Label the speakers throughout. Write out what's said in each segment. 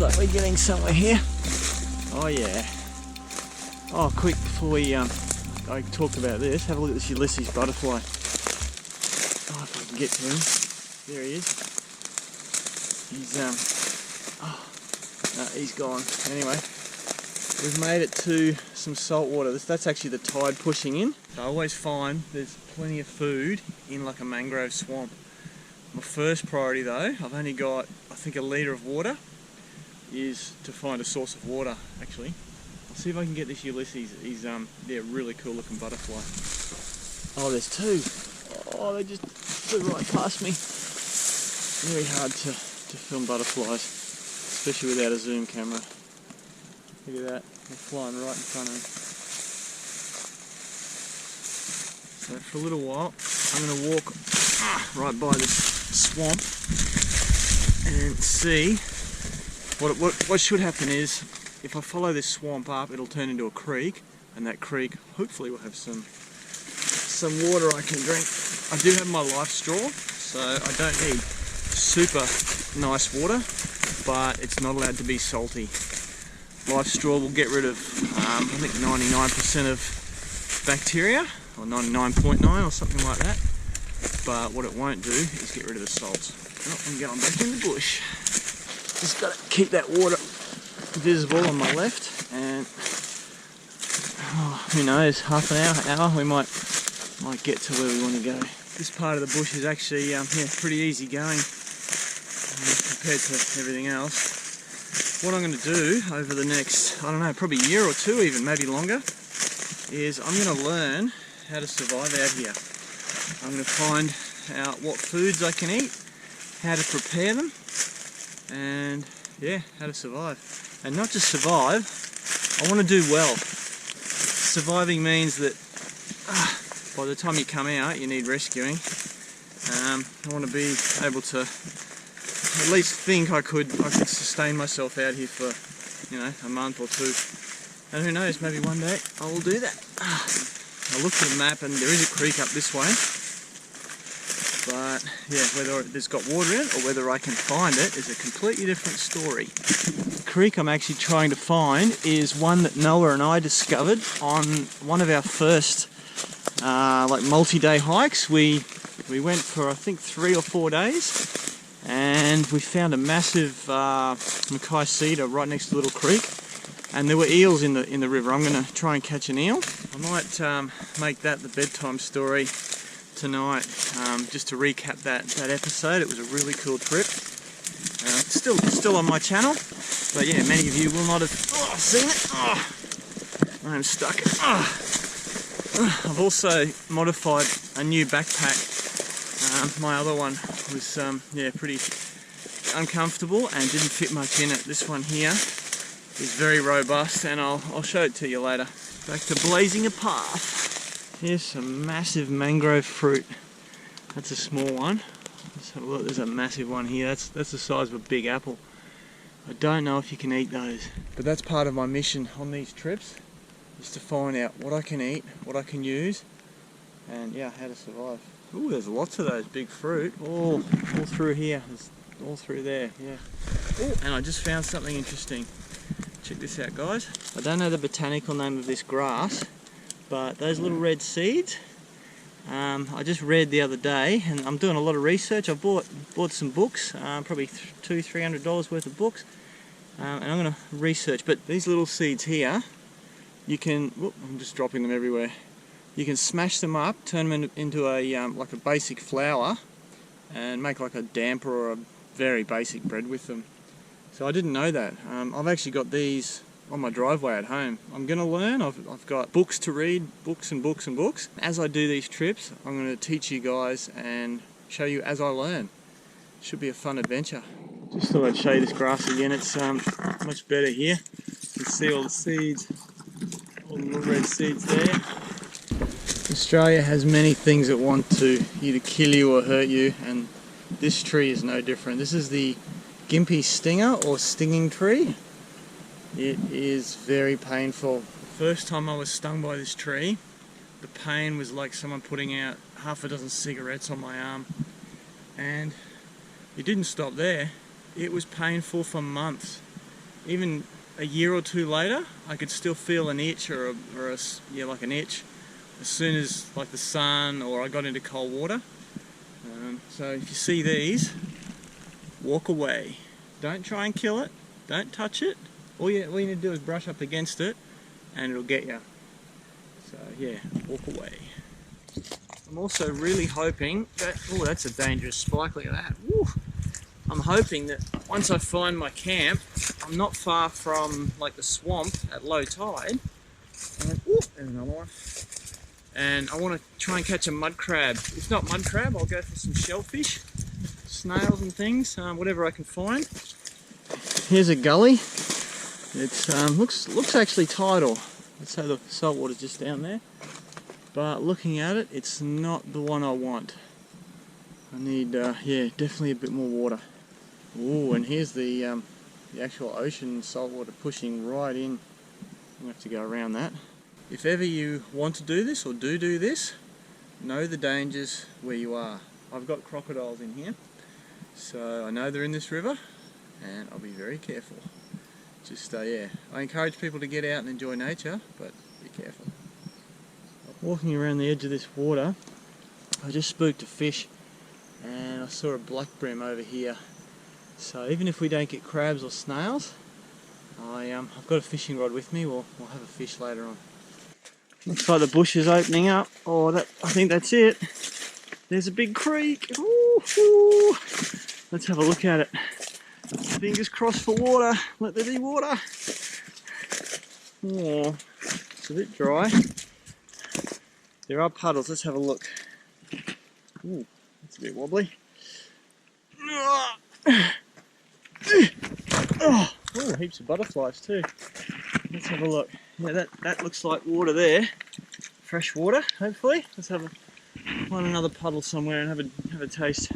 Speaker 1: Looks like we're getting somewhere here. Oh yeah. Oh, quick, before we I talked about this, have a look at this Ulysses butterfly. Oh, if I can get to him. There he is. He's gone. Anyway, we've made it to some salt water. That's actually the tide pushing in. So I always find there's plenty of food in like a mangrove swamp. My first priority though, I've only got I think a litre of water, is to find a source of water actually. I'll see if I can get this Ulysses. He's they're a really cool looking butterfly. Oh, there's two. Oh, they just flew right past me. Very hard to film butterflies, especially without a zoom camera. Look at that, they're flying right in front of me. So for a little while, I'm going to walk right by this swamp and see what should happen is, if I follow this swamp up, it'll turn into a creek, and that creek hopefully will have some water I can drink. I do have my life straw, so I don't need super nice water, but it's not allowed to be salty. Life straw will get rid of I think 99% of bacteria, or 99.9 or something like that, but what it won't do is get rid of the salts. Oh, I'm going back in the bush. Just got to keep that water visible on my left, and who knows, half an hour we might get to where we want to go. This part of the bush is actually pretty easy going compared to everything else. What I'm going to do over the next, I don't know, probably a year or two, even maybe longer, is I'm going to learn how to survive out here. I'm going to find out what foods I can eat, how to prepare them, and yeah, how to survive. And not just survive, I want to do well. Surviving means that by the time you come out you need rescuing. I want to be able to at least think I could sustain myself out here for, a month or two. And who knows, maybe one day I will do that. I looked at the map and there is a creek up this way. But yeah, whether it's got water in it or whether I can find it is a completely different story. The creek I'm actually trying to find is one that Noah and I discovered on one of our first multi-day hikes. We went for I think 3 or 4 days, and we found a massive mackay cedar right next to the little creek, and there were eels in the river. I'm going to try and catch an eel. I might make that the bedtime story tonight, just to recap that episode. It was a really cool trip. Still on my channel, but yeah, many of you will not have seen it. I'm stuck. I've also modified a new backpack. My other one was pretty uncomfortable and didn't fit much in it. This one here is very robust, and I'll show it to you later. Back to blazing a path. Here's some massive mangrove fruit. That's a small one. Let's have a look. There's a massive one here. That's the size of a big apple. I don't know if you can eat those, but that's part of my mission on these trips, is to find out what I can eat, what I can use, and yeah, how to survive. Ooh, there's lots of those big fruit all through here. There's all through there, yeah. Ooh, and I just found something interesting. Check this out, guys. I don't know the botanical name of this grass, but those little red seeds, I just read the other day, and I'm doing a lot of research. I bought some books, probably $200-300 worth of books, and I'm going to research. But these little seeds here, you can, I'm just dropping them everywhere. You can smash them up, turn them into a like a basic flour, and make like a damper or a very basic bread with them. So I didn't know that. I've actually got these on my driveway at home. I'm going to learn. I've got books to read, books and books and books. As I do these trips, I'm going to teach you guys and show you as I learn. Should be a fun adventure. Just thought I'd show you this grass again. It's much better here. You can see all the seeds, all the little red seeds there. Australia has many things that want to either kill you or hurt you, and this tree is no different. This is the Gympie stinger or stinging tree. It is very painful. The first time I was stung by this tree, the pain was like someone putting out half a dozen cigarettes on my arm. And it didn't stop there. It was painful for months. even a year or two later, I could still feel an itch yeah, like an itch as soon as like the sun or I got into cold water. So if you see these, walk away. Don't try and kill it. Don't touch it. All you need to do is brush up against it and it'll get you. So yeah, walk away. I'm also really hoping that, oh, that's a dangerous spike, look at that. Woo. I'm hoping that once I find my camp, I'm not far from like the swamp at low tide. And, ooh, there's another one. And I want to try and catch a mud crab. If not mud crab, I'll go for some shellfish, snails and things, whatever I can find. Here's a gully. It's looks actually tidal. Let's say the saltwater's just down there. But looking at it, it's not the one I want. I need, yeah, definitely a bit more water. Ooh, and here's the actual ocean saltwater pushing right in. I'm going to have to go around that. If ever you want to do this or do this, know the dangers where you are. I've got crocodiles in here, so I know they're in this river, and I'll be very careful. Just, yeah, I encourage people to get out and enjoy nature, but be careful. Walking around the edge of this water, I just spooked a fish, and I saw a black brim over here. So even if we don't get crabs or snails, I've got a fishing rod with me. We'll have a fish later on. Looks like the bush is opening up. Oh, I think that's it. There's a big creek. Ooh, ooh. Let's have a look at it. Fingers crossed for water. Let there be water. Oh, it's a bit dry. There are puddles. Let's have a look. Ooh, that's a bit wobbly. Oh, heaps of butterflies too. Let's have a look. Yeah, that looks like water there. Fresh water, hopefully. Let's find another puddle somewhere and have a taste.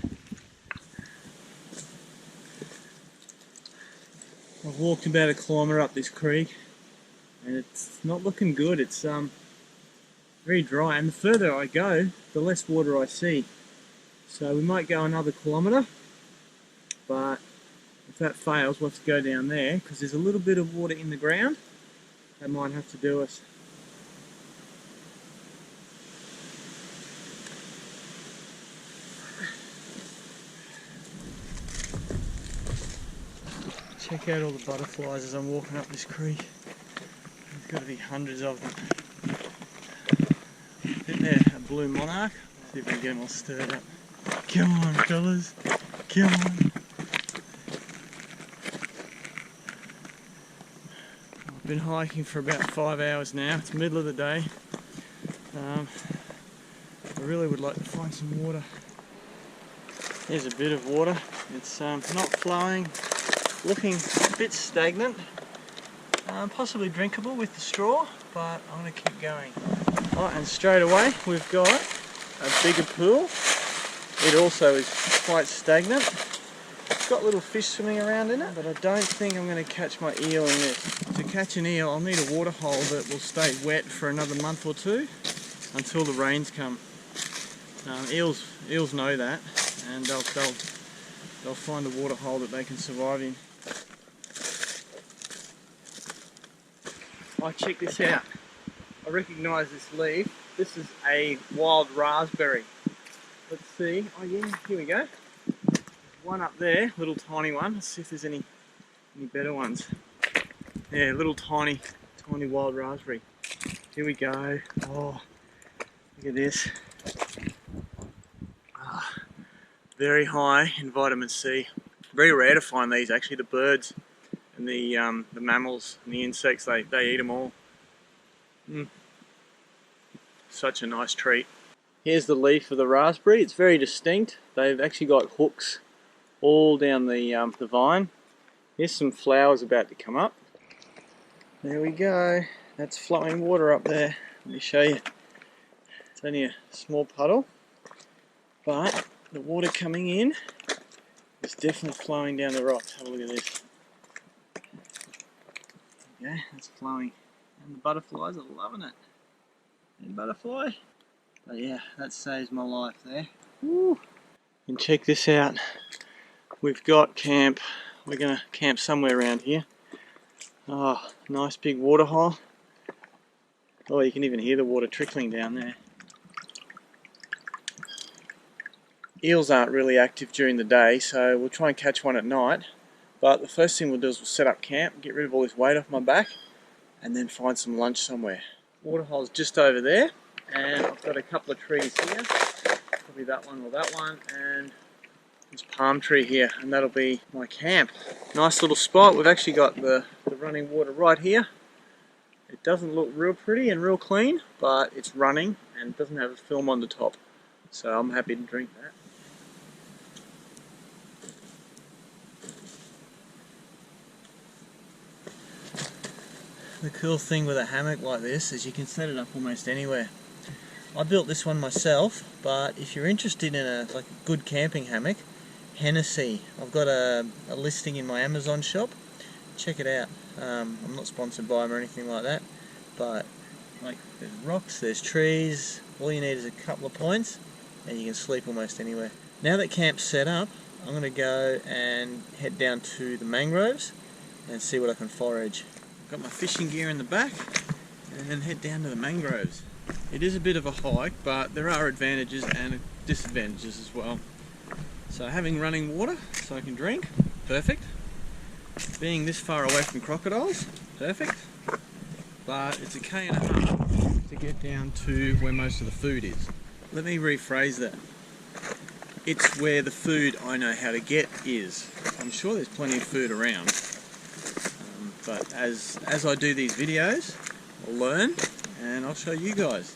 Speaker 1: I've walked about a kilometre up this creek, and it's not looking good. It's very dry, and the further I go, the less water I see. So we might go another kilometre, but if that fails, we'll have to go down there because there's a little bit of water in the ground. That might have to do us. Check out all the butterflies as I'm walking up this creek. There's got to be hundreds of them. I think they're a blue monarch. Let's see if we can get them all stirred up. Come on, fellas. Come on. I've been hiking for about 5 hours now. It's the middle of the day. I really would like to find some water. Here's a bit of water. It's not flowing, looking a bit stagnant. Possibly drinkable with the straw, but I'm going to keep going. Oh, and straight away we've got a bigger pool. It also is quite stagnant. It's got little fish swimming around in it, but I don't think I'm going to catch my eel in this. To catch an eel, I'll need a water hole that will stay wet for another month or two until the rains come. Eels know that, and they'll find a water hole that they can survive in. Oh, check this out. I recognise this leaf. This is a wild raspberry. Let's see. Oh yeah, here we go. There's one up there, little tiny one. Let's see if there's any better ones. Yeah, little tiny wild raspberry. Here we go. Oh, look at this. Very high in vitamin C. Very rare to find these actually. The birds and the mammals and the insects, they eat them all. Such a nice treat. Here's the leaf of the raspberry. It's very distinct. They've actually got hooks all down the vine. Here's some flowers about to come up. There we go. That's flowing water up there. Let me show you. It's only a small puddle, but the water coming in is definitely flowing down the rocks. Have a look at this. Okay, that's flowing. And the butterflies are loving it. Any butterfly? But yeah, that saves my life there. Woo. And check this out. We've got camp. We're going to camp somewhere around here. Oh, nice big water hole. Oh, you can even hear the water trickling down there. Eels aren't really active during the day, so we'll try and catch one at night. But the first thing we'll do is we'll set up camp, get rid of all this weight off my back, and then find some lunch somewhere. Water hole's just over there, and I've got a couple of trees here. Probably that one or that one, and this palm tree here, and that'll be my camp. Nice little spot. We've actually got the running water right here. It doesn't look real pretty and real clean, but it's running and it doesn't have a film on the top. So I'm happy to drink that. The cool thing with a hammock like this is you can set it up almost anywhere. I built this one myself, but if you're interested in a good camping hammock, Hennessy. I've got a listing in my Amazon shop. Check it out. I'm not sponsored by them or anything like that, but there's rocks, there's trees. All you need is a couple of points, and you can sleep almost anywhere. Now that camp's set up, I'm going to go and head down to the mangroves and see what I can forage. I've got my fishing gear in the back, and then head down to the mangroves. It is a bit of a hike, but there are advantages and disadvantages as well. So having running water so I can drink, perfect. Being this far away from crocodiles, perfect. But it's a K1.5 to get down to where most of the food is. Let me rephrase that. It's where the food I know how to get is. I'm sure there's plenty of food around. But as I do these videos, I'll learn and I'll show you guys.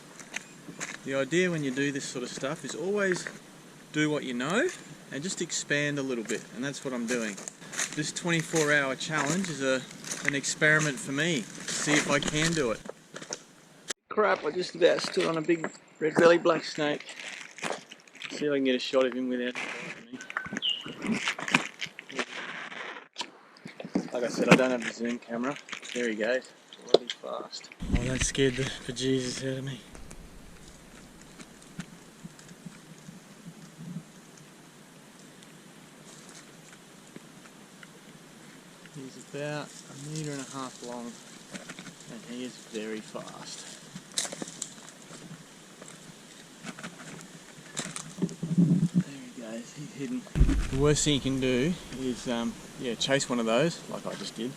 Speaker 1: The idea when you do this sort of stuff is always do what you know and just expand a little bit, and that's what I'm doing. This 24-hour challenge is an experiment for me to see if I can do it. Crap, I just about stood on a big red-bellied black snake. See if I can get a shot of him without me. Like I said, I don't have the zoom camera. There he goes, bloody fast. Oh, that scared the bejesus out of me. He's about 1.5 meters long, and he is very fast. There he goes, he's hidden. The worst thing you can do is chase one of those, like I just did,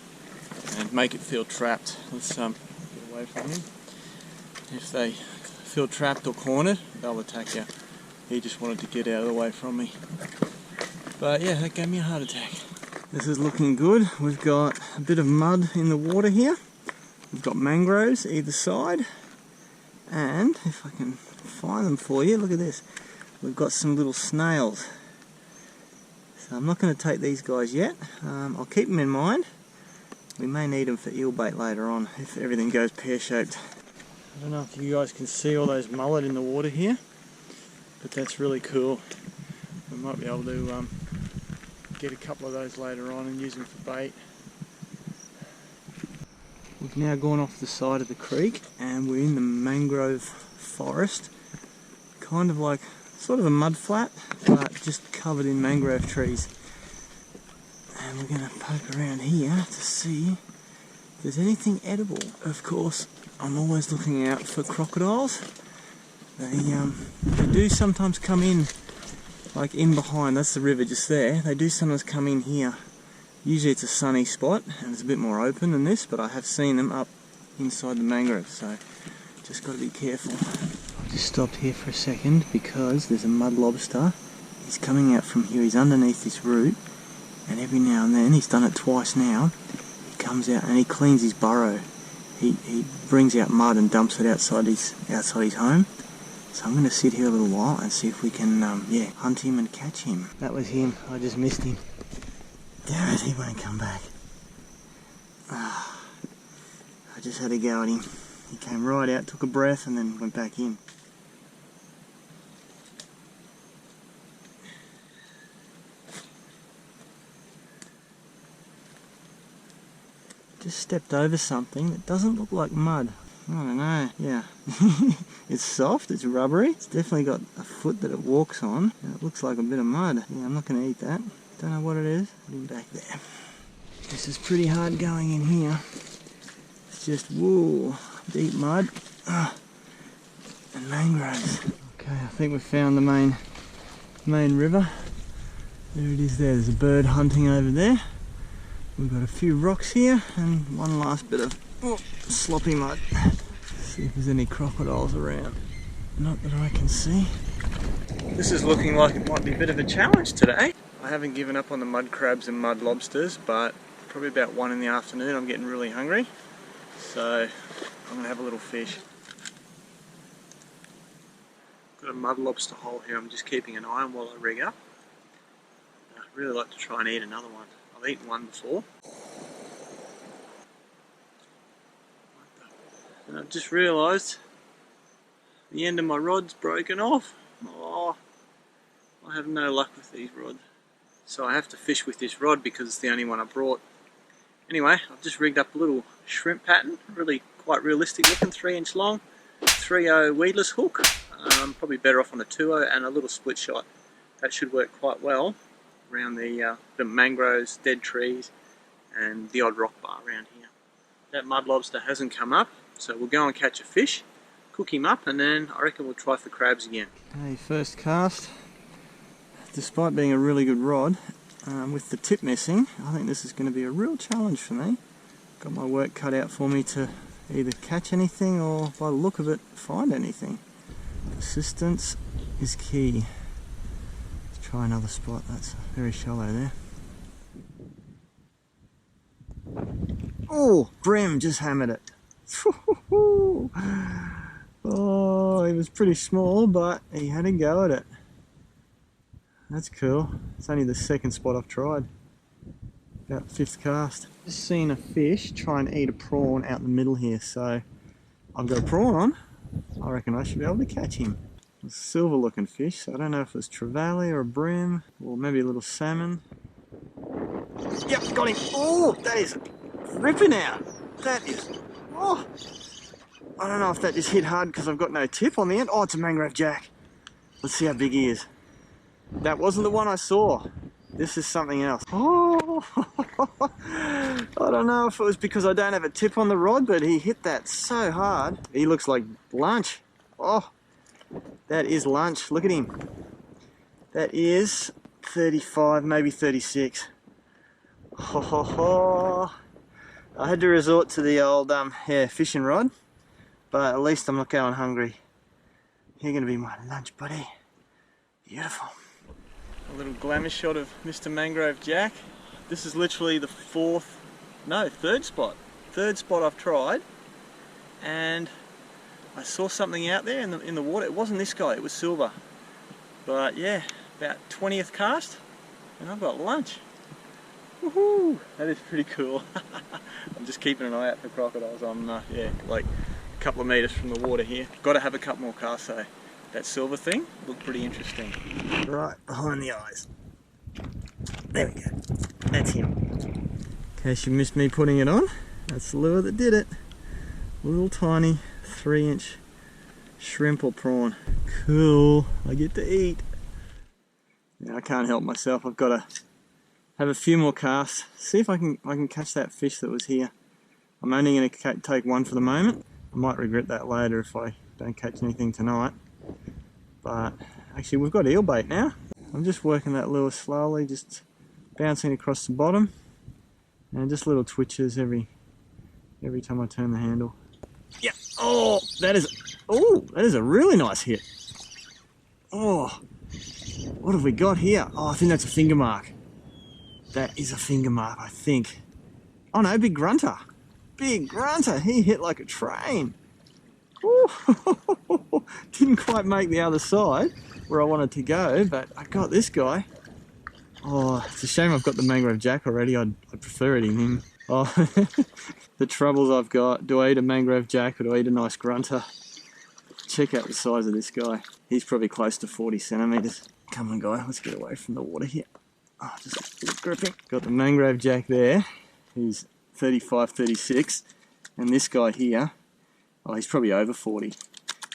Speaker 1: and make it feel trapped. Let's get away from him. If they feel trapped or cornered, they'll attack you. He just wanted to get out of the way from me. But yeah, that gave me a heart attack. This is looking good. We've got a bit of mud in the water here. We've got mangroves either side. And if I can find them for you, look at this. We've got some little snails. So I'm not going to take these guys yet. I'll keep them in mind. We may need them for eel bait later on if everything goes pear-shaped. I don't know if you guys can see all those mullet in the water here, but that's really cool. We might be able to get a couple of those later on and use them for bait. We've now gone off the side of the creek and we're in the mangrove forest, kind of like sort of a mud flat, but just covered in mangrove trees. And we're going to poke around here to see if there's anything edible. Of course, I'm always looking out for crocodiles. They do sometimes come in, like in behind, that's the river just there. They do sometimes come in here. Usually it's a sunny spot and it's a bit more open than this, but I have seen them up inside the mangrove, so just got to be careful. I just stopped here for a second because there's a mud lobster. He's coming out from here, he's underneath this root, and every now and then, he's done it twice now, he comes out and he cleans his burrow. He brings out mud and dumps it outside his home. So I'm going to sit here a little while and see if we can hunt him and catch him. That was him, I just missed him. Damn it, he won't come back. I just had a go at him. He came right out, took a breath and then went back in. Just stepped over something that doesn't look like mud. I don't know, yeah. It's soft, it's rubbery. It's definitely got a foot that it walks on. And it looks like a bit of mud. Yeah, I'm not going to eat that. Don't know what it is. Put him back there. This is pretty hard going in here. It's just, whoa, deep mud and mangroves. Okay, I think we've found the main river. There it is there. There's a bird hunting over there. We've got a few rocks here and one last bit of sloppy mud. See if there's any crocodiles around. Not that I can see. This is looking like it might be a bit of a challenge today. I haven't given up on the mud crabs and mud lobsters, but probably about 1 in the afternoon I'm getting really hungry. So I'm going to have a little fish. Got a mud lobster hole here I'm just keeping an eye on while I rig up. I'd really like to try and eat another one. I've eaten one before. And I've just realised the end of my rod's broken off. Oh, I have no luck with these rods. So I have to fish with this rod because it's the only one I brought. Anyway, I've just rigged up a little shrimp pattern, really quite realistic looking, 3-inch long, 3/0 weedless hook. Probably better off on a 2/0 and a little split shot. That should work quite well around the mangroves, dead trees and the odd rock bar around here. That mud lobster hasn't come up, so we'll go and catch a fish, cook him up, and then I reckon we'll try for crabs again. Okay, first cast. Despite being a really good rod, with the tip missing, I think this is going to be a real challenge for me. Got my work cut out for me to either catch anything or, by the look of it, find anything. Persistence is key. Let's try another spot. That's very shallow there. Oh, brim just hammered it. Oh, he was pretty small, but he had a go at it. That's cool. It's only the second spot I've tried. About 5th cast. Just seen a fish try and eat a prawn out in the middle here, so I've got a prawn on. I reckon I should be able to catch him. It's a silver looking fish, so I don't know if it's trevally or a brim, or maybe a little salmon. Yep, got him. Oh, that is ripping out. That is, oh. I don't know if that just hit hard because I've got no tip on the end. Oh, it's a Mangrove Jack. Let's see how big he is. That wasn't the one I saw. This is something else. Oh, I don't know if it was because I don't have a tip on the rod, but he hit that so hard. He looks like lunch. Oh, that is lunch. Look at him. That is 35, maybe 36. Ho, ho, ho. I had to resort to the old fishing rod, but at least I'm not going hungry. You're going to be my lunch buddy. Beautiful. A little glamour shot of Mr. Mangrove Jack. This is literally the third spot. Third spot I've tried, and I saw something out there in the water. It wasn't this guy, it was silver. But yeah, about 20th cast, and I've got lunch. Woohoo! That is pretty cool. I'm just keeping an eye out for crocodiles. I'm yeah, like a couple of metres from the water here. Got to have a couple more casts though. That silver thing looked pretty interesting. Right behind the eyes. There we go. That's him. In case you missed me putting it on, that's the lure that did it. Little tiny 3-inch shrimp or prawn. Cool. I get to eat. Yeah, I can't help myself. I've got to have a few more casts. See if I can catch that fish that was here. I'm only going to take one for the moment. I might regret that later if I don't catch anything tonight. But actually we've got eel bait now. I'm just working that lure slowly, just bouncing across the bottom, and just little twitches every time I turn the handle. Yeah. Oh, that is a really nice hit. Oh, what have we got here? Oh, I think that's a finger mark. That is a finger mark, I think. Oh no, big grunter. Big grunter. He hit like a train. Ooh, didn't quite make the other side where I wanted to go, but I got this guy. Oh, it's a shame I've got the Mangrove Jack already. I'd prefer it in him. Oh, the troubles I've got. Do I eat a Mangrove Jack or do I eat a nice grunter? Check out the size of this guy. He's probably close to 40 centimetres. Come on, guy, let's get away from the water here. Oh, just a bit gripping. Got the Mangrove Jack there. He's 35, 36. And this guy here, oh, he's probably over 40.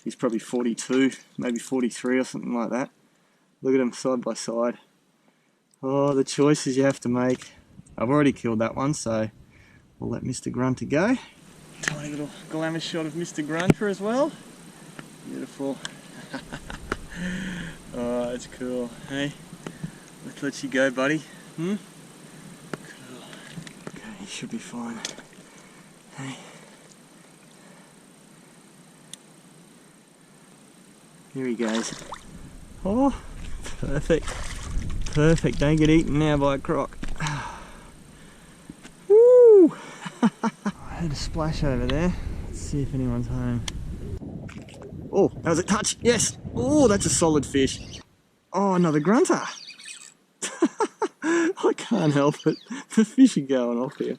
Speaker 1: He's probably 42, maybe 43 or something like that. Look at them side by side. Oh, the choices you have to make. I've already killed that one, so we'll let Mr. Grunter go. Tiny little glamour shot of Mr. Grunter as well. Beautiful. Oh, that's cool. Hey, let's let you go, buddy. Cool. Okay, you should be fine. Hey. Here he goes. Oh, perfect. Perfect. Don't get eaten now by a croc. Woo! I heard a splash over there. Let's see if anyone's home. Oh, that was a touch. Yes. Oh, that's a solid fish. Oh, another grunter. I can't help it. The fish are going off here.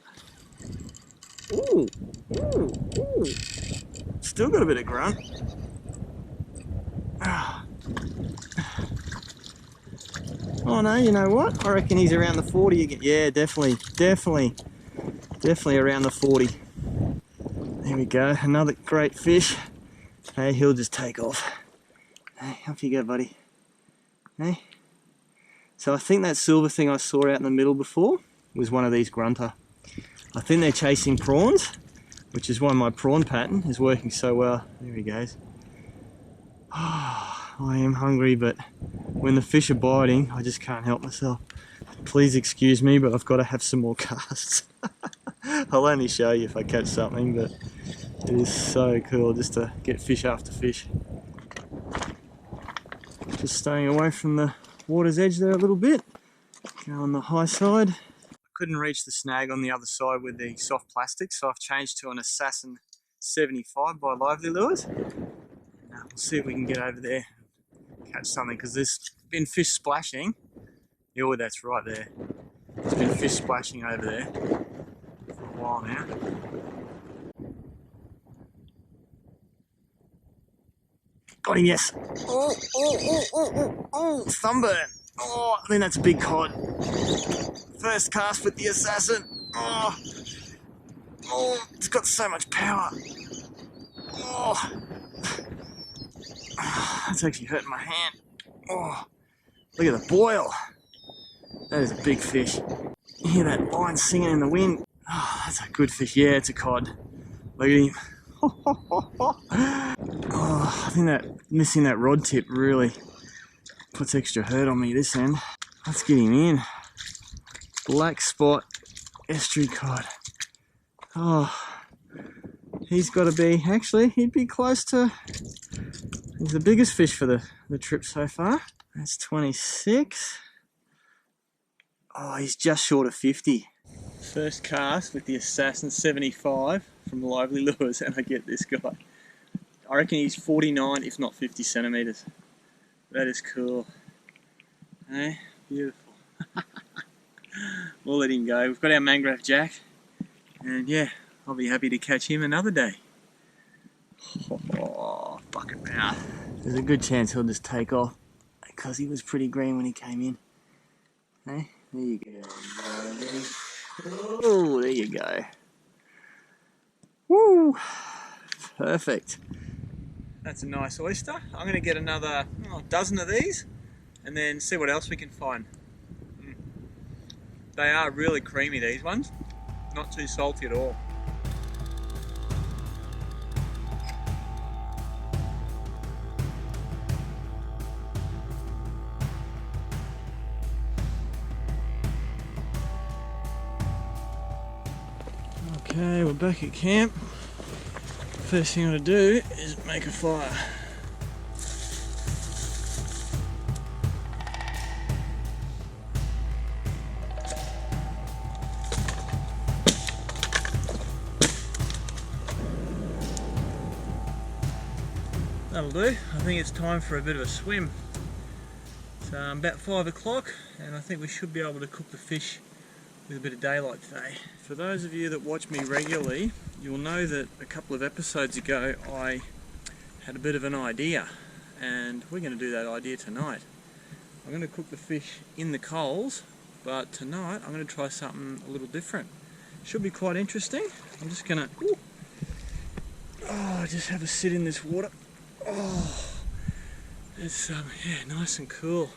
Speaker 1: Ooh. Ooh. Ooh. Still got a bit of grunt. Oh no, you know what? I reckon he's around the 40 again. Yeah, definitely around the 40. There we go, another great fish. Hey, he'll just take off. Hey, off you go, buddy. Hey. So I think that silver thing I saw out in the middle before was one of these grunter. I think they're chasing prawns, which is why my prawn pattern is working so well. There he goes. Oh, I am hungry, but when the fish are biting, I just can't help myself. Please excuse me, but I've got to have some more casts. I'll only show you if I catch something, but it is so cool just to get fish after fish. Just staying away from the water's edge there a little bit. Go on the high side. I couldn't reach the snag on the other side with the soft plastic, so I've changed to an Assassin 75 by Lively Lures. We'll see if we can get over there and catch something, because there's been fish splashing. Oh, that's right there. There's been fish splashing over there for a while now. Got him, yes. Oh, sunburn. Oh, I think that's a big cod. First cast with the Assassin. Oh, it's got so much power. Oh. That's actually hurting my hand. Oh, look at the boil. That is a big fish. You hear that line singing in the wind? Oh, that's a good fish. Yeah, it's a cod. Look at him. Oh, I think that missing that rod tip really puts extra hurt on me this end. Let's get him in. Black spot Estuary Cod. Oh, he's got to be, actually, he'd be close to, he's the biggest fish for the trip so far. That's 26. Oh, he's just short of 50. First cast with the Assassin 75 from Lively Lures, and I get this guy. I reckon he's 49, if not 50 centimeters. That is cool. Hey, beautiful. We'll let him go. We've got our Mangrove Jack, and yeah, I'll be happy to catch him another day. Oh, bucket mouth. There's a good chance he'll just take off because he was pretty green when he came in. Hey, there you go. Oh, there you go. Woo! Perfect. That's a nice oyster. I'm going to get another dozen of these and then see what else we can find. They are really creamy, these ones. Not too salty at all. Okay, we're back at camp. First thing I'm going to do is make a fire. That'll do. I think it's time for a bit of a swim. It's about 5 o'clock and I think we should be able to cook the fish with a bit of daylight today. For those of you that watch me regularly, you'll know that a couple of episodes ago I had a bit of an idea, and we're going to do that idea tonight. I'm going to cook the fish in the coals, but tonight I'm going to try something a little different. Should be quite interesting. I'm just going to just have a sit in this water. Oh, it's yeah, nice and cool.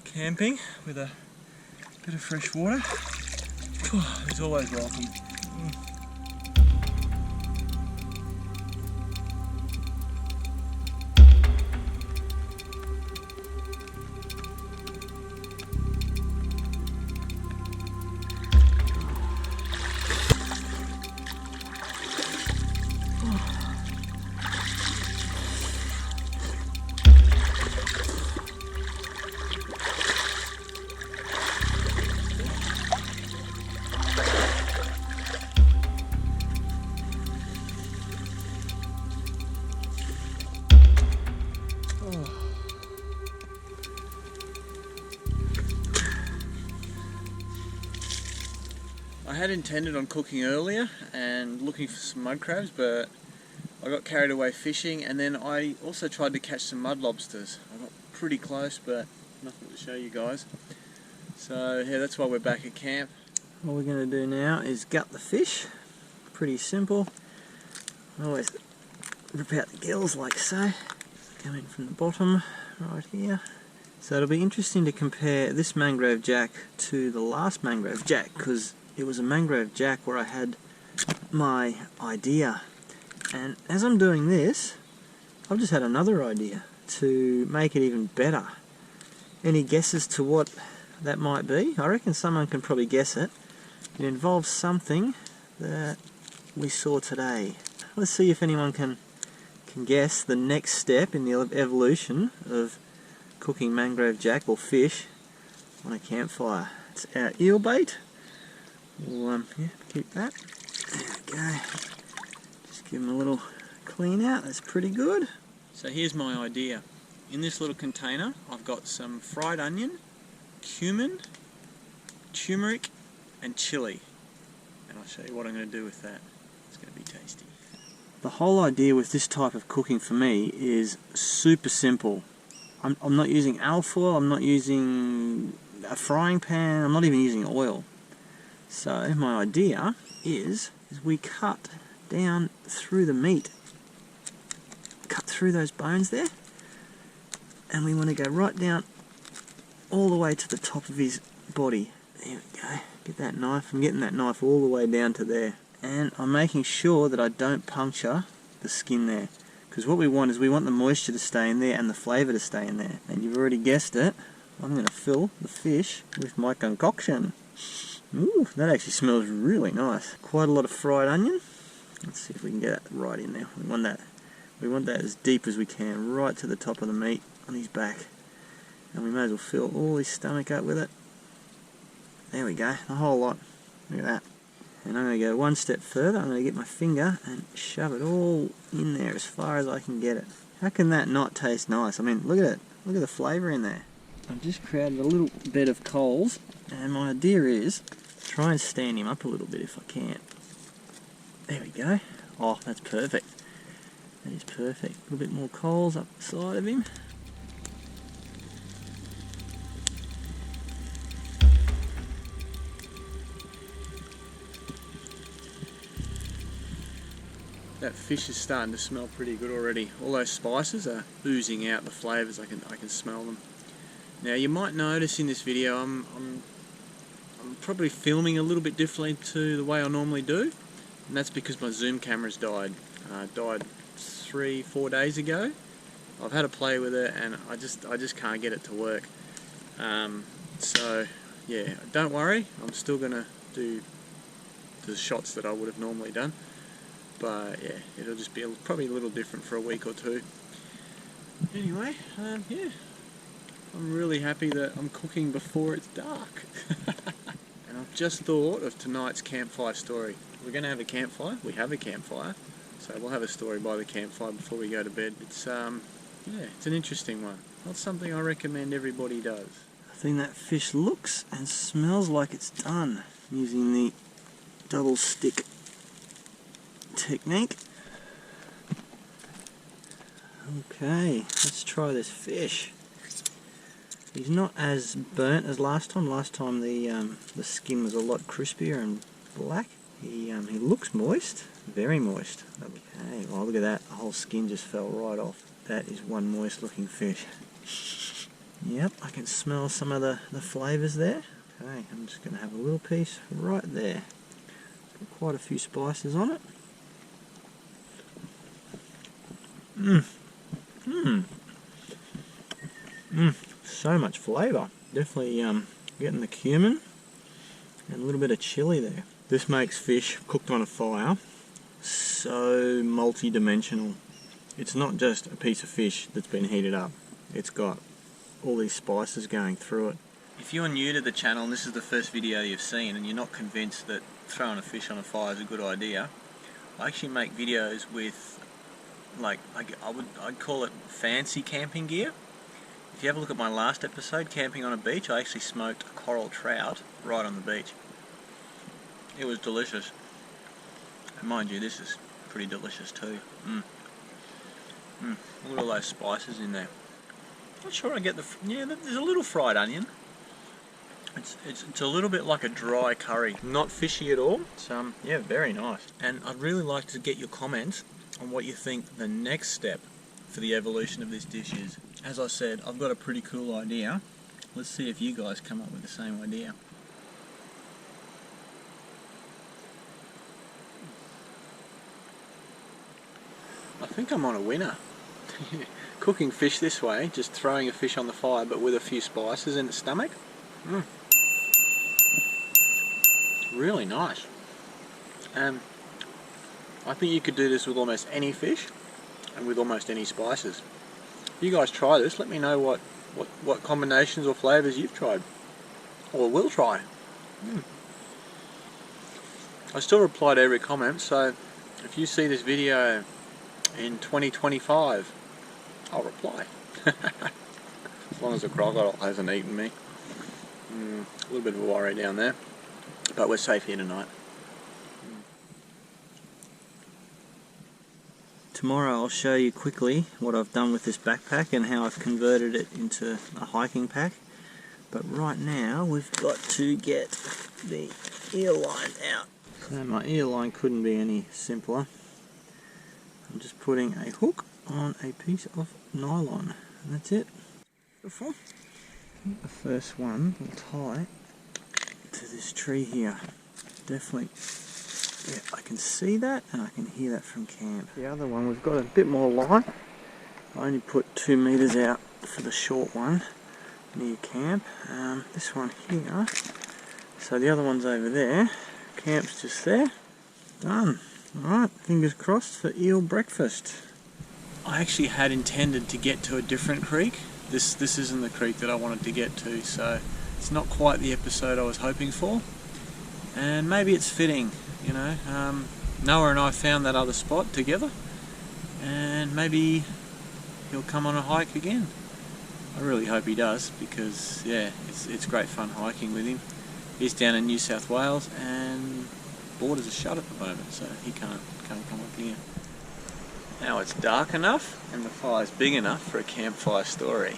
Speaker 1: Camping with a Bit of fresh water. It's always welcome. I had intended on cooking earlier and looking for some mud crabs, but I got carried away fishing, and then I also tried to catch some mud lobsters. I got pretty close, but nothing to show you guys. So yeah, that's why we're back at camp. What we're going to do now is gut the fish. Pretty simple. I always rip out the gills like so. Coming from the bottom right here. So it'll be interesting to compare this Mangrove Jack to the last Mangrove Jack, because it was a Mangrove Jack where I had my idea, and as I'm doing this I've just had another idea to make it even better. Any guesses to what that might be? I reckon someone can probably guess it. It involves something that we saw today. Let's see if anyone can guess the next step in the evolution of cooking Mangrove Jack or fish on a campfire. It's our eel bait. We'll yeah, keep that. There we go. Just give them a little clean out. That's pretty good. So here's my idea. In this little container I've got some fried onion, cumin, turmeric and chili. And I'll show you what I'm going to do with that. It's going to be tasty. The whole idea with this type of cooking for me is super simple. I'm not using alfoil, I'm not using a frying pan, I'm not even using oil. So my idea is we cut down through the meat, cut through those bones there, and we want to go right down all the way to the top of his body. There we go. Get that knife. I'm getting that knife all the way down to there, and I'm making sure that I don't puncture the skin there, because what we want is we want the moisture to stay in there and the flavour to stay in there. And you've already guessed it, I'm going to fill the fish with my concoction. Ooh, that actually smells really nice. Quite a lot of fried onion. Let's see if we can get it right in there. We want that as deep as we can, right to the top of the meat on his back. And we may as well fill all his stomach up with it. There we go, the whole lot. Look at that. And I'm going to go one step further. I'm going to get my finger and shove it all in there as far as I can get it. How can that not taste nice? I mean, look at it. Look at the flavour in there. I've just created a little bed of coals, and my idea is try and stand him up a little bit if I can. There we go. Oh, that's perfect. That is perfect. A little bit more coals up the side of him. That fish is starting to smell pretty good already. All those spices are oozing out the flavours. I can smell them. Now you might notice in this video I'm probably filming a little bit differently to the way I normally do, and that's because my zoom camera's died. Died 3-4 days ago. I've had a play with it and I just can't get it to work. So yeah, don't worry. I'm still gonna do the shots that I would have normally done. But yeah, it'll just be probably a little different for a week or two. Anyway, yeah, I'm really happy that I'm cooking before it's dark. And I've just thought of tonight's campfire story. We're going to have a campfire. We have a campfire, so we'll have a story by the campfire before we go to bed. It's yeah, it's an interesting one. Not something I recommend everybody does. I think that fish looks and smells like it's done using the double stick technique. Okay, let's try this fish. He's not as burnt as last time. Last time the skin was a lot crispier and black. He looks moist, very moist. Okay, well look at that, the whole skin just fell right off. That is one moist looking fish. Yep, I can smell some of the flavours there.
Speaker 2: Okay, I'm just going to have a little piece right there. Got quite a few spices on it. So much flavour. Definitely getting the cumin and a little bit of chilli there. This makes fish cooked on a fire so multi-dimensional. It's not just a piece of fish that's been heated up. It's got all these spices going through it. If you're new to the channel and this is the first video you've seen and you're not convinced that throwing a fish on a fire is a good idea, I actually make videos with, like, I'd call it fancy camping gear. If you have a look at my last episode, camping on a beach, I actually smoked a coral trout right on the beach. It was delicious. And mind you, this is pretty delicious too. Look at all those spices in there. Not sure I get the... yeah, there's a little fried onion. It's a little bit like a dry curry. Not fishy at all. It's, yeah, very nice. And I'd really like to get your comments on what you think the next step for the evolution of this dish is. As I said, I've got a pretty cool idea. Let's see if you guys come up with the same idea. I think I'm on a winner. Cooking fish this way, just throwing a fish on the fire but with a few spices in its stomach. Really nice. I think you could do this with almost any fish and with almost any spices. You guys try this, let me know what combinations or flavours you've tried or will try. I still reply to every comment, so if you see this video in 2025, I'll reply. As long as the crocodile hasn't eaten me. A little bit of a worry down there, but we're safe here tonight. Tomorrow I'll show you quickly what I've done with this backpack and how I've converted it into a hiking pack. But right now we've got to get the ear line out. So my ear line couldn't be any simpler. I'm just putting a hook on a piece of nylon, and that's it. Beautiful. The first one will tie to this tree here. Definitely, yeah, I can see that and I can hear that from camp. The other one, we've got a bit more line. I only put 2 meters out for the short one near camp. This one here, so the other one's over there. Camp's just there. Done. Alright, fingers crossed for eel breakfast. I actually had intended to get to a different creek. This isn't the creek that I wanted to get to, so it's not quite the episode I was hoping for. And maybe it's fitting, you know. Noah and I found that other spot together, and maybe he'll come on a hike again. I really hope he does, because yeah, it's great fun hiking with him. He's down in New South Wales and borders are shut at the moment, so he can't come up here. Now it's dark enough and the fire's big enough for a campfire story.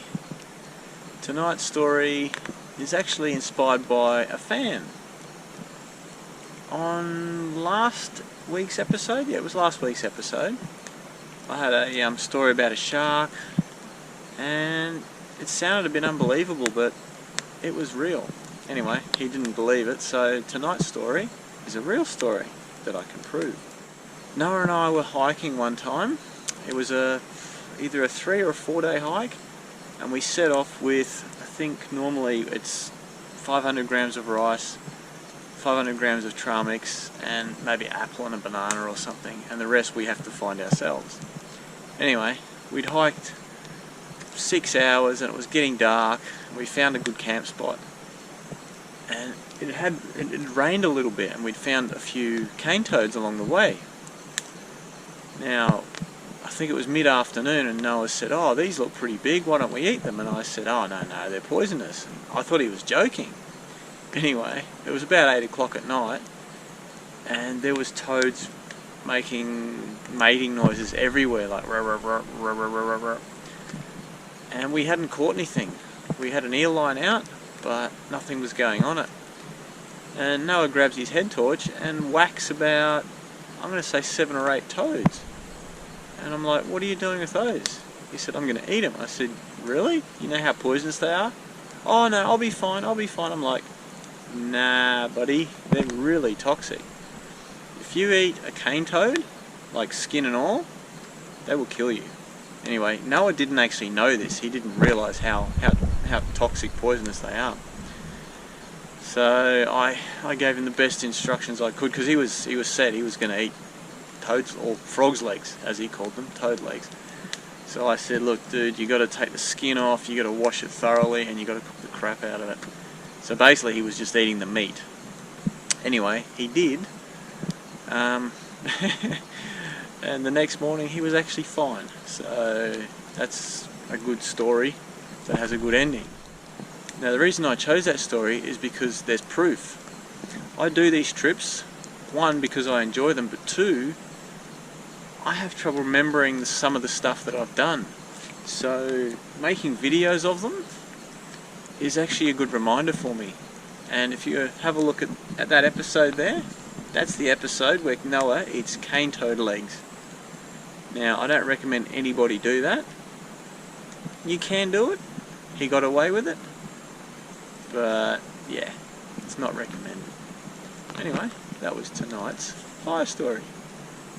Speaker 2: Tonight's story is actually inspired by a fan. On last week's episode, yeah, it was last week's episode, I had a story about a shark, and it sounded a bit unbelievable, but it was real. Anyway, he didn't believe it, so tonight's story is a real story that I can prove. Noah and I were hiking one time. It was either a 3 or a 4 day hike, and we set off with, I think normally it's 500 grams of rice, 500 grams of trail mix, and maybe apple and a banana or something, and the rest we have to find ourselves. Anyway, we'd hiked 6 hours and it was getting dark. We found a good camp spot, and it had rained a little bit, and we'd found a few cane toads along the way. Now, I think it was mid-afternoon, and Noah said, "Oh, these look pretty big, why don't we eat them?" And I said, "Oh, no, they're poisonous." And I thought he was joking. Anyway, it was about 8 o'clock at night, and there was toads making mating noises everywhere, like rah, rah, rah, rah, rah, rah, rah. And we hadn't caught anything. We had an eel line out, but nothing was going on it. And Noah grabs his head torch and whacks about, I'm going to say 7 or 8 toads. And I'm like, "What are you doing with those?" He said, "I'm going to eat them." I said, "Really? You know how poisonous they are?" "Oh no, I'll be fine. I'm like,
Speaker 1: Nah, buddy, they're really toxic. If you eat a cane toad, like skin and all, they will kill you. Anyway, Noah didn't actually know this. He didn't realise how toxic, poisonous they are. So I gave him the best instructions I could, because he was said he was going to eat toads, or frogs' legs, as he called them, toad legs. So I said, look dude, you got to take the skin off, you got to wash it thoroughly, and you got to cook the crap out of it. So basically he was just eating the meat. Anyway, he did. And the next morning he was actually fine. So that's a good story that has a good ending. Now the reason I chose that story is because there's proof. I do these trips, one, because I enjoy them, but two, I have trouble remembering some of the stuff that I've done. So making videos of them is actually a good reminder for me. And if you have a look at that episode there, that's the episode where Noah eats cane toad legs. Now, I don't recommend anybody do that. You can do it. He got away with it. But, yeah, it's not recommended. Anyway, that was tonight's fire story.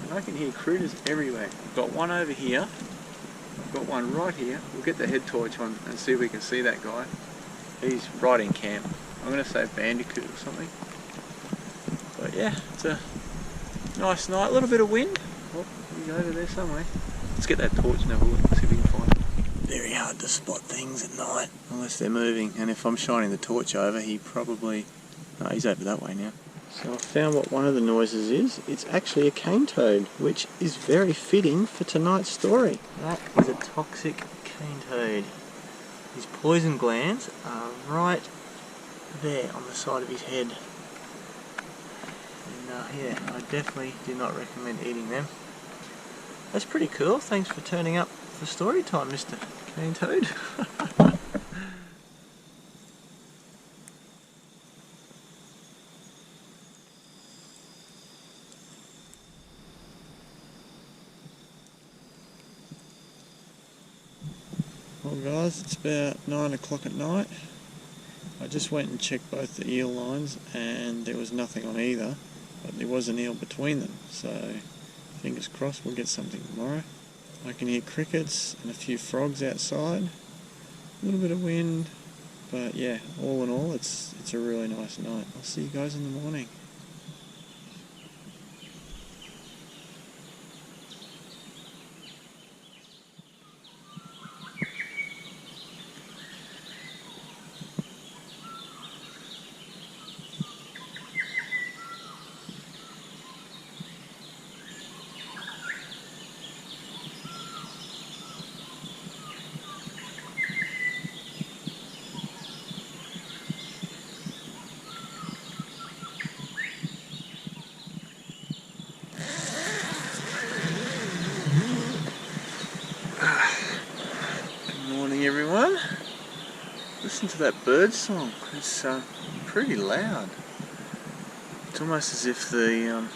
Speaker 1: And I can hear critters everywhere. I've got one over here. I've got one right here. We'll get the head torch on and see if we can see that guy. He's right in camp. I'm going to say bandicoot or something. But yeah, it's a nice night. A little bit of wind. Oh, he's over there somewhere. Let's get that torch and have a look, see if we can find him. Very hard to spot things at night unless they're moving. And if I'm shining the torch over, he probably... No, he's over that way now. So I found what one of the noises is. It's actually a cane toad, which is very fitting for tonight's story. That is a toxic cane toad. His poison glands are right there on the side of his head. And yeah, I definitely do not recommend eating them. That's pretty cool. Thanks for turning up for story time, Mr. Cane Toad. Well guys, it's about 9 o'clock at night. I just went and checked both the eel lines and there was nothing on either, but there was an eel between them, so fingers crossed we'll get something tomorrow. I can hear crickets and a few frogs outside, a little bit of wind, but yeah, all in all it's a really nice night. I'll see you guys in the morning. Everyone, listen to that bird song. It's pretty loud. It's almost as if the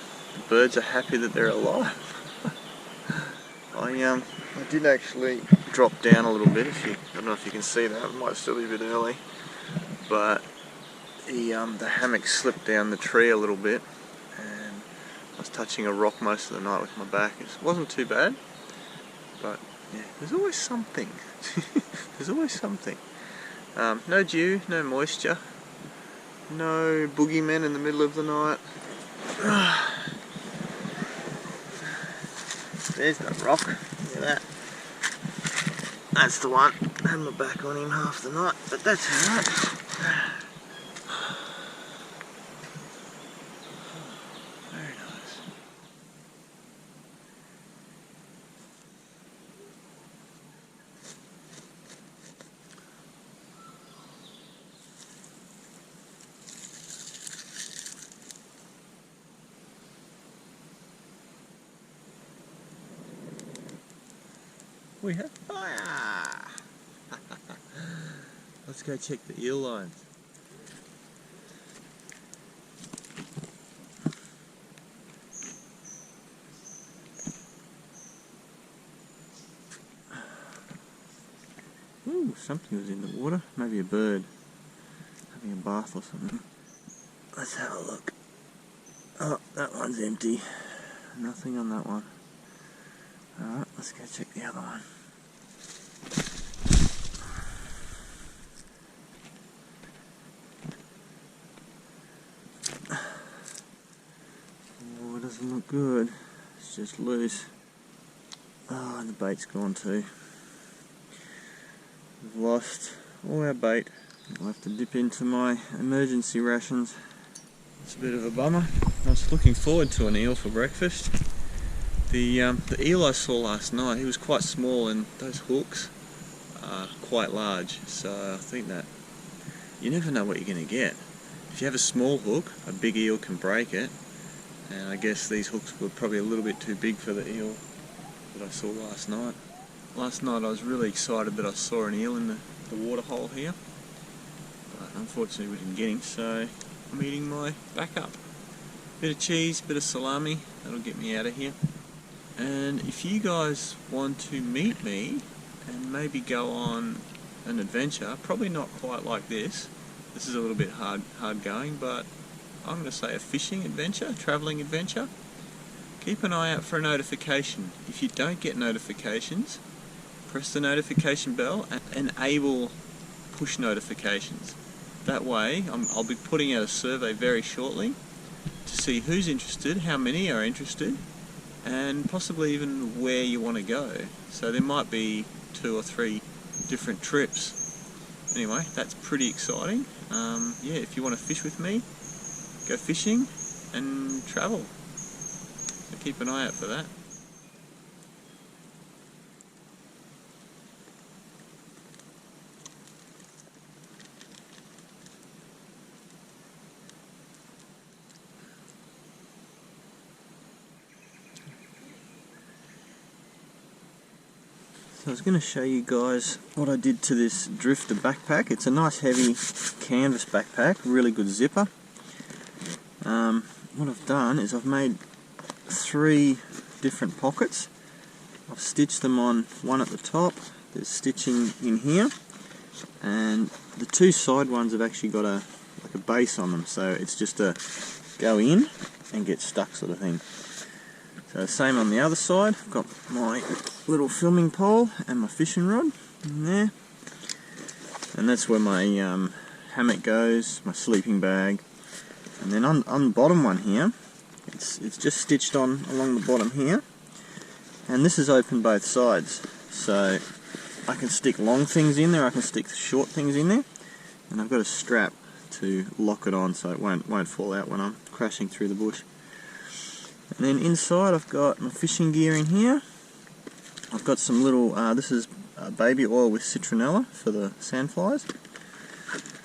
Speaker 1: birds are happy that they're alive. I did actually drop down a little bit. I don't know if you can see that. It might still be a bit early, but the hammock slipped down the tree a little bit, and I was touching a rock most of the night with my back. It wasn't too bad, but yeah, there's always something. There's always something. No dew, no moisture, no boogeymen in the middle of the night. There's that rock. Look at that. That's the one. I had my back on him half the night, but that's alright. Very nice. We have fire! Let's go check the eel lines. Ooh, something was in the water. Maybe a bird having a bath or something.
Speaker 2: Let's have a look. Oh, that one's empty. Nothing on that one. Alright, let's go check the other one. Oh, it doesn't look good. It's just loose. Oh, and the bait's gone too. We've lost all our bait. I'll have to dip into my emergency rations. It's a bit of a bummer. I was looking forward to an eel for breakfast. The eel I saw last night, he was quite small, and those hooks are quite large, so I think that you never know what you're going to get. If you have a small hook, a big eel can break it, and I guess these hooks were probably a little bit too big for the eel that I saw last night. Last night I was really excited that I saw an eel in the water hole here, but unfortunately we didn't get him, so I'm eating my backup. Bit of cheese, bit of salami, that'll get me out of here. And if you guys want to meet me and maybe go on an adventure, probably not quite like this. This is a little bit hard going, but I'm going to say a fishing adventure, travelling adventure. Keep an eye out for a notification. If you don't get notifications, press the notification bell and enable push notifications. That way, I'll be putting out a survey very shortly to see who's interested, how many are interested, and possibly even where you want to go. So there might be 2 or 3 different trips. Anyway, that's pretty exciting. Yeah, if you want to fish with me, go fishing and travel. So keep an eye out for that. So I was going to show you guys what I did to this drifter backpack. It's a nice heavy canvas backpack, really good zipper. What I've done is I've made 3 different pockets. I've stitched them on, one at the top, there's stitching in here, and the 2 side ones have actually got like a base on them, so it's just a go in and get stuck sort of thing. So same on the other side, I've got my little filming pole and my fishing rod in there, and that's where my hammock goes, my sleeping bag. And then on the bottom one here, it's just stitched on along the bottom here, and this is open both sides, so I can stick long things in there, I can stick short things in there, and I've got a strap to lock it on so it won't fall out when I'm crashing through the bush. And then inside I've got my fishing gear in here. I've got some little, this is baby oil with citronella for the sandflies,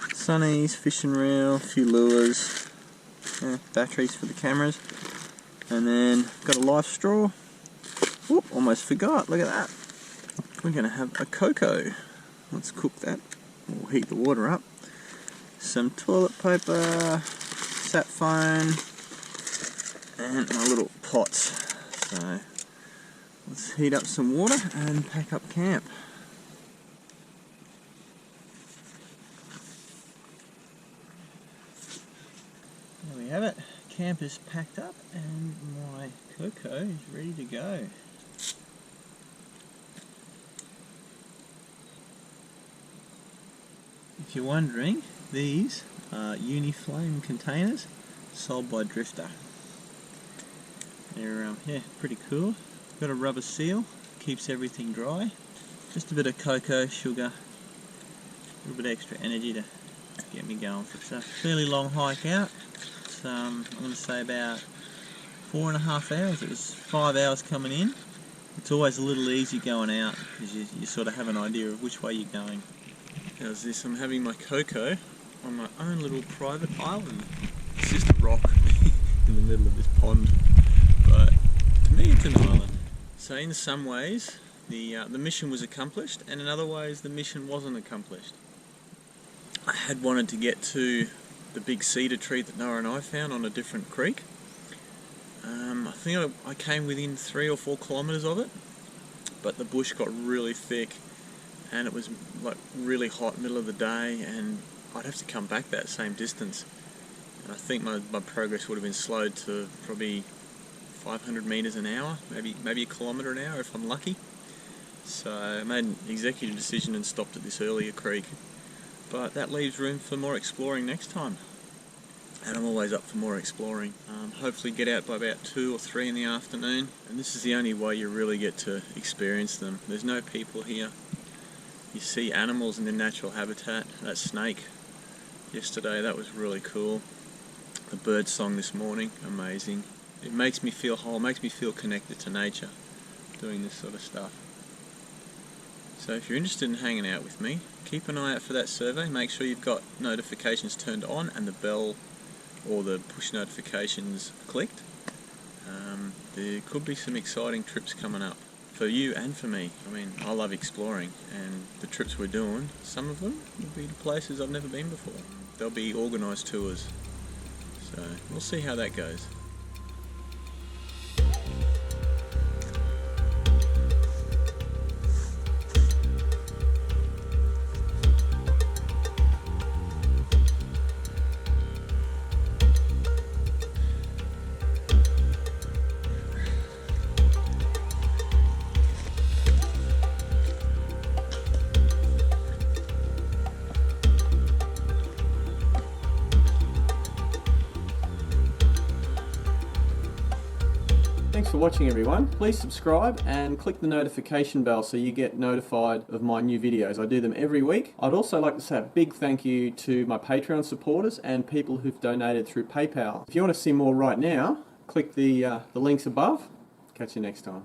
Speaker 2: sunnies, fishing reel, a few lures, batteries for the cameras, and then got a live straw. Whoop, almost forgot, look at that. We're going to have a cocoa. Let's cook that. We'll heat the water up. Some toilet paper, sap foam, and my little pots. So let's heat up some water and pack up camp. There we have it. Camp is packed up and my cocoa is ready to go. If you're wondering, these are Uniflame containers sold by Drifter. They're yeah, pretty cool. Got a rubber seal, keeps everything dry. Just a bit of cocoa, sugar, a little bit extra energy to get me going. It's a fairly long hike out. It's I'm going to say about 4.5 hours. It was 5 hours coming in. It's always a little easy going out because you sort of have an idea of which way you're going. How's this? I'm having my cocoa on my own little private island. It's just a rock in the middle of this pond, but to me it's an island. So in some ways the mission was accomplished, and in other ways the mission wasn't accomplished. I had wanted to get to the big cedar tree that Noah and I found on a different creek. I think I came within 3 or 4 kilometres of it, but the bush got really thick and it was like really hot middle of the day, and I'd have to come back that same distance.
Speaker 1: And I think my progress would have been slowed to probably 500 metres an hour, maybe a kilometre an hour if I'm lucky. So I made an executive decision and stopped at this earlier creek. But that leaves room for more exploring next time. And I'm always up for more exploring. Hopefully get out by about 2 or 3 in the afternoon. And this is the only way you really get to experience them. There's no people here. You see animals in their natural habitat. That snake yesterday, that was really cool. The bird song this morning, amazing. It makes me feel whole, makes me feel connected to nature, doing this sort of stuff. So if you're interested in hanging out with me, keep an eye out for that survey. Make sure you've got notifications turned on and the bell or the push notifications clicked. There could be some exciting trips coming up for you and for me. I mean, I love exploring, and the trips we're doing, some of them will be to places I've never been before. They'll be organised tours, so we'll see how that goes.
Speaker 3: Thanks for watching, everyone. Please subscribe and click the notification bell so you get notified of my new videos. I do them every week. I'd also like to say a big thank you to my Patreon supporters and people who've donated through PayPal. If you want to see more right now, click the links above. Catch you next time.